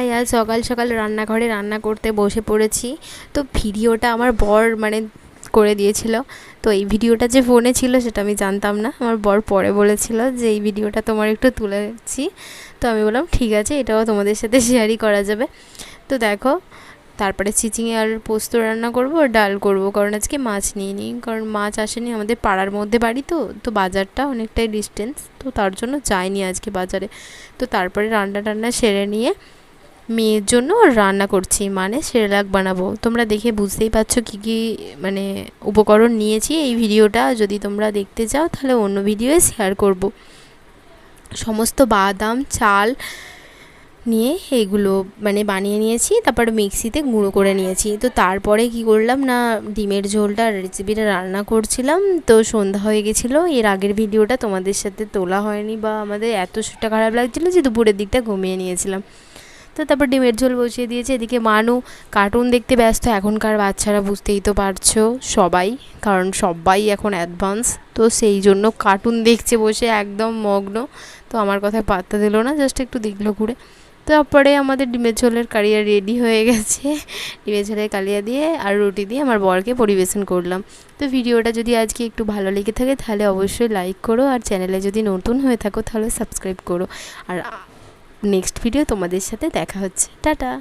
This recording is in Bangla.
তাই আজ সকাল সকাল রান্নাঘরে রান্না করতে বসে পড়েছি। তো ভিডিওটা আমার বর করে দিয়েছিল। তো এই ভিডিওটা যে ফোনে ছিল সেটা আমি জানতাম না, আমার বর পরে বলেছিল যে এই ভিডিওটা তোমার একটু তুলেছি। তো আমি বললাম ঠিক আছে, এটাও তোমাদের সাথে শেয়ারই করা যাবে। তো দেখো, তারপরে চিচিঙে আর পোস্ত রান্না করব আর ডাল করব, কারণ আজকে মাছ নিয়ে নিই, কারণ মাছ আসেনি। আমাদের পাড়ার মধ্যে বাড়ি, তো বাজারটা অনেকটাই ডিস্টেন্স, তো তার জন্য যাইনি আজকে বাজারে। তো তারপরে রান্না টান্না সেরে নিয়ে মেয়ের জন্য রান্না করছি, মানে সেরেলাক বানাবো। তোমরা দেখে বুঝতেই পারছো কী কী মানে উপকরণ নিয়েছি। এই ভিডিওটা যদি তোমরা দেখতে চাও তাহলে অন্য ভিডিওয়ে শেয়ার করব। সমস্ত বাদাম চাল নিয়ে এইগুলো মানে বানিয়ে নিয়েছি, তারপরে মিক্সিতে গুঁড়ো করে নিয়েছি। তো তারপরে কি করলাম না, ডিমের ঝোলটা রেসিপিটা রান্না করছিলাম। তো সন্ধ্যা হয়ে গেছিলো, এর আগের ভিডিওটা তোমাদের সাথে তোলা হয়নি, বা আমাদের এত শরীরটা খারাপ লাগছিলো যে দুপুরের দিকটা ঘুমিয়ে নিয়েছিলাম। তো তারপর ডিমের ঝোল বসিয়ে দিয়েছে। এদিকে মানু কার্টুন দেখতে ব্যস্ত। এখনকার বাচ্চারা বুঝতেই তো পারছো সবাই, কারণ সবাই এখন অ্যাডভান্স, তো সেই জন্য কার্টুন দেখছে বসে একদম মগ্ন। তো আমার কথায় পাত্তা দিল না, জাস্ট একটু দেখলো ঘুরে। তারপরে আমাদের ডিমের ঝোলের কালিয়া রেডি হয়ে গেছে। ডিমের ঝোলের কালিয়া দিয়ে আর রুটি দিয়ে আমার বরকে পরিবেশন করলাম। তো ভিডিওটা যদি আজকে একটু ভালো লেগে থাকে তাহলে অবশ্যই লাইক করো, আর চ্যানেলে যদি নতুন হয়ে থাকো তাহলে সাবস্ক্রাইব করো। আর নেক্সট ভিডিও তোমাদের সাথে দেখা হচ্ছে। টাটা।